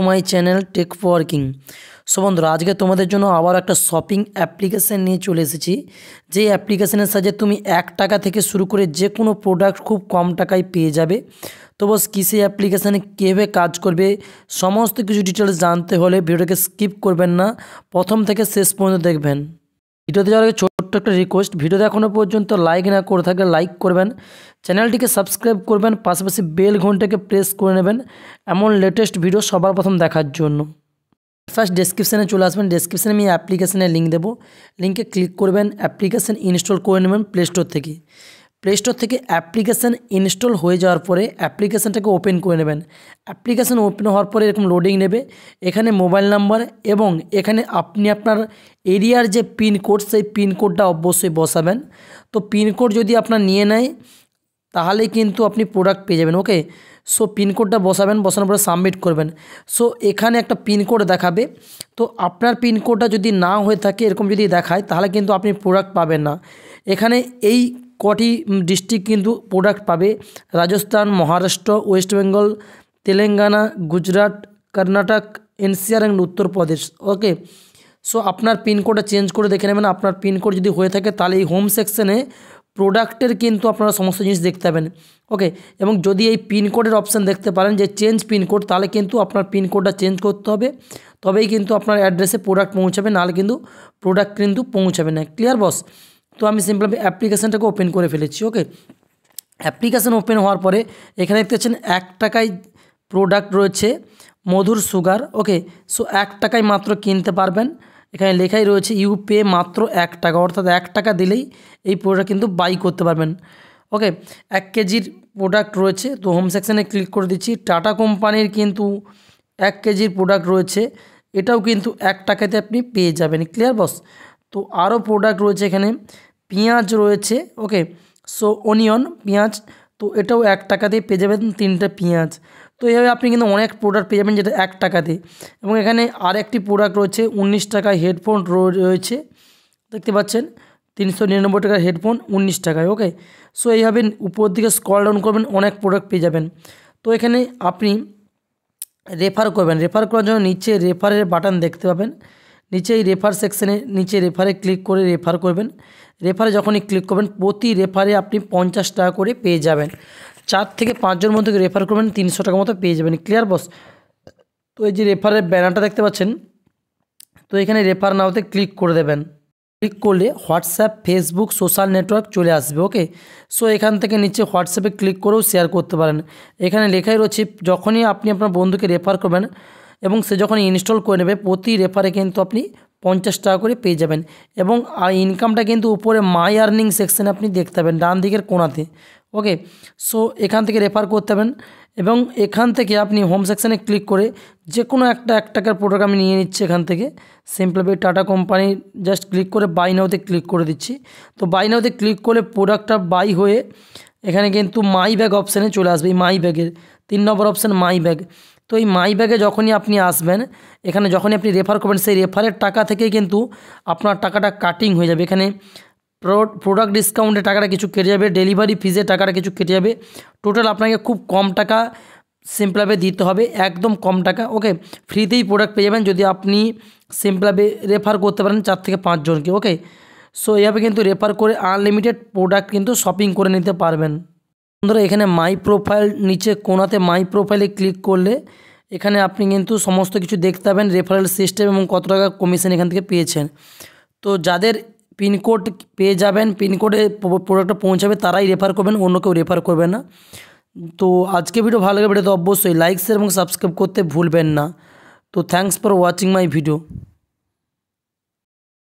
মাই channel tech working. So বন্ধুরা, আজকে তোমাদের জন্য আবার একটা শপিং অ্যাপ্লিকেশান নিয়ে চলে এসেছি। যে অ্যাপ্লিকেশানের সাহায্যে তুমি 1 টাকা থেকে শুরু করে যে কোনো প্রোডাক্ট খুব কম টাকায় পেয়ে যাবে। তো বস কিসে অ্যাপ্লিকেশানে কীভাবে কাজ করবে সমস্ত কিছু ডিটেলস জানতে হলে ভিডিওটাকে স্কিপ করবেন না, প্রথম থেকে শেষ পর্যন্ত দেখবেন। ভিডিওতে যাওয়ার আগে ছোট্ট একটা রিকোয়েস্ট, ভিডিওতে এখনও পর্যন্ত লাইক না করে থাকলে লাইক করবেন, চ্যানেলটিকে সাবস্ক্রাইব করবেন, পাশাপাশি বেল ঘন্টাকে প্রেস করে নেবেন এমন লেটেস্ট ভিডিও সবার প্রথম দেখার জন্য। ফার্স্ট ডেসক্রিপশানে চলে আসবেন। ডেসক্রিপশানে আমি অ্যাপ্লিকেশানের লিঙ্ক দেবো, লিঙ্কে ক্লিক করবেন, অ্যাপ্লিকেশান ইনস্টল করে নেবেন প্লে স্টোর থেকে। প্লে স্টোর থেকে অ্যাপ্লিকেশান ইনস্টল হয়ে যাওয়ার পরে অ্যাপ্লিকেশানটাকে ওপেন করে নেবেন। অ্যাপ্লিকেশান ওপেন হওয়ার পরে এরকম লোডিং নেবে। এখানে মোবাইল নাম্বার এবং এখানে আপনি আপনার এরিয়ার যে পিনকোড সেই পিনকোডটা অবশ্যই বসাবেন। তো পিনকোড যদি আপনার নিয়ে নেয় তাহলে কিন্তু আপনি প্রোডাক্ট পেয়ে যাবেন। ওকে, সো পিনকোডটা বসাবেন, বসানোর পরে সাবমিট করবেন। সো এখানে একটা পিনকোড দেখাবে, তো আপনার পিনকোডটা যদি না হয়ে থাকে, এরকম যদি দেখায় তাহলে কিন্তু আপনি প্রোডাক্ট পাবেন না। এখানে এই কটি ডিস্ট্রিক্ট কিন্তু প্রোডাক্ট পাবে: রাজস্থান, মহারাষ্ট্র, ওয়েস্ট বেঙ্গল, তেলেঙ্গানা, গুজরাট, কর্ণাটক, এনসিআর এবং উত্তরপ্রদেশ। ওকে, সো আপনার পিনকোডটা চেঞ্জ করে দেখে নেবেন। আপনার পিনকোড যদি হয়ে থাকে তাহলে এই হোম সেকশনে প্রোডাক্টের কিন্তু আপনারা সমস্ত জিনিস দেখতে পাবেন। ওকে, এবং যদি এই পিনকোডের অপশান দেখতে পারেন যে চেঞ্জ পিনকোড, তাহলে কিন্তু আপনার পিনকোডটা চেঞ্জ করতে হবে, তবেই কিন্তু আপনার অ্যাড্রেসে প্রোডাক্ট পৌঁছাবে, নাহলে কিন্তু প্রোডাক্ট কিন্তু পৌঁছাবে না। ক্লিয়ার বস? তো আমি সিম্পলি অ্যাপ্লিকেশানটাকে ওপেন করে ফেলেছি। ওকে, অ্যাপ্লিকেশান ওপেন হওয়ার পরে এখানে দেখতে পাচ্ছেন 1 টাকায় প্রোডাক্ট রয়েছে মধুর সুগার। ওকে, সো 1 টাকায় মাত্র কিনতে পারবেন। এখানে লেখাই রয়েছে ইউ পে মাত্র 1 টাকা, অর্থাৎ 1 টাকা দিলেই এই প্রোডাক্ট কিন্তু বাই করতে পারবেন। ওকে, 1 কেজির প্রোডাক্ট রয়েছে, তো হোম সেকশানে ক্লিক করে দিচ্ছি। টাটা কোম্পানির কিন্তু 1 কেজির প্রোডাক্ট রয়েছে, এটাও কিন্তু 1 টাকাতে আপনি পেয়ে যাবেন। ক্লিয়ার বস? তো আরও প্রোডাক্ট রয়েছে এখানে, পেঁয়াজ রয়েছে। ওকে, সো অনিয়ন পেঁয়াজ, তো এটাও 1 টাকাতেই পেয়ে যাবেন 3টে পেঁয়াজ। তো এইভাবে আপনি কিন্তু অনেক প্রোডাক্ট পেয়ে যাবেন যেটা 1 টাকাতে। এবং এখানে আরেকটি প্রোডাক্ট রয়েছে 19 টাকায় হেডফোন রয়েছে, দেখতে পাচ্ছেন 399 টাকার হেডফোন 19 টাকায়। ওকে, সো এইভাবে উপর দিকে স্ক্রল ডাউন করবেন, অনেক প্রোডাক্ট পেয়ে যাবেন। তো এখানে আপনি রেফার করবেন, রেফার করার জন্য নিচে রেফারের বাটন দেখতে পাবেন। নিচে এই রেফার সেকশানে নিচে রেফারে ক্লিক করে রেফার করবেন। রেফারে যখনই ক্লিক করবেন প্রতি রেফারে আপনি 50 টাকা করে পেয়ে যাবেন। 4 থেকে 5 জন মতো রেফার করবেন, 300 টাকা মতো পেয়ে যাবেন। ক্লিয়ার বস? তো এই যে রেফারের ব্যানারটা দেখতে পাচ্ছেন, তো এখানে রেফার নাওতে ক্লিক করে দেবেন। ক্লিক করলে হোয়াটসঅ্যাপ, ফেসবুক, সোশ্যাল নেটওয়ার্ক চলে আসবে। ওকে, সো এখান থেকে নিচে হোয়াটসঅ্যাপে ক্লিক করেও শেয়ার করতে পারেন। এখানে লেখাই রয়েছে যখনই আপনি আপনার বন্ধুকে রেফার করবেন এবং সে যখন ইনস্টল করে নেবে প্রতি রেফারে কিন্তু আপনি 50 টাকা করে পেয়ে যাবেন। এবং ইনকামটা কিন্তু উপরে মাই আর্নিং সেকশানে আপনি দেখতে পাবেন ডান দিকের কোণাতে। ওকে, সো এখান থেকে রেফার করতে পারেন এবং এখান থেকে আপনি হোম সেকশানে ক্লিক করে যে কোনো একটা 1 টাকার প্রোডাক্ট আমি নিয়ে নিচ্ছি এখান থেকে। Simply tata company just click করে বাই নাওতে ক্লিক করে দিচ্ছি। তো বাই নাওতে ক্লিক করলে প্রোডাক্টটা বাই হয়ে এখানে কিন্তু মাই ব্যাগ অপশানে চলে আসবে। এই মাই ব্যাগের 3 নম্বর অপশান মাই ব্যাগ। তো এই মাই ব্যাগে যখনই আপনি আসবেন, এখানে যখনই আপনি রেফার করবেন সেই রেফারের টাকা থেকেই কিন্তু আপনার টাকাটা কাটিং হয়ে যাবে। এখানে প্রোডাক্ট ডিসকাউন্টের টাকাটা কিছু কেটে যাবে, ডেলিভারি ফিজের টাকাটা কিছু কেটে যাবে। টোটাল আপনাকে খুব কম টাকা সিম্পলাবে দিতে হবে, একদম কম টাকা। ওকে, ফ্রিতেই প্রোডাক্ট পেয়ে যাবেন যদি আপনি সিম্পলাবে রেফার করতে পারেন 4 থেকে 5 জনকে। ওকে, সো এইভাবে কিন্তু রেফার করে আনলিমিটেড প্রোডাক্ট কিন্তু শপিং করে নিতে পারবেন। বন্ধুরা, এখানে মাই প্রোফাইল নিচে কোণাতে মাই প্রোফাইলে ক্লিক করলে এখানে আপনি কিন্তু সমস্ত কিছু দেখতে পাবেন, রেফারেল সিস্টেম এবং কত টাকা কমিশন এখান থেকে পেয়েছেন। তো যাদের পিনকোড পেয়ে যাবেন, পিনকোডে প্রোডাক্টটা পৌঁছাবে তারাই রেফার করবেন, অন্য কেউ রেফার করবেন না। তো আজকে ভিডিও ভালো লাগে, ভিডিও তো অবশ্যই লাইক, শেয়ার এবং সাবস্ক্রাইব করতে ভুলবেন না। তো thanks for watching my video.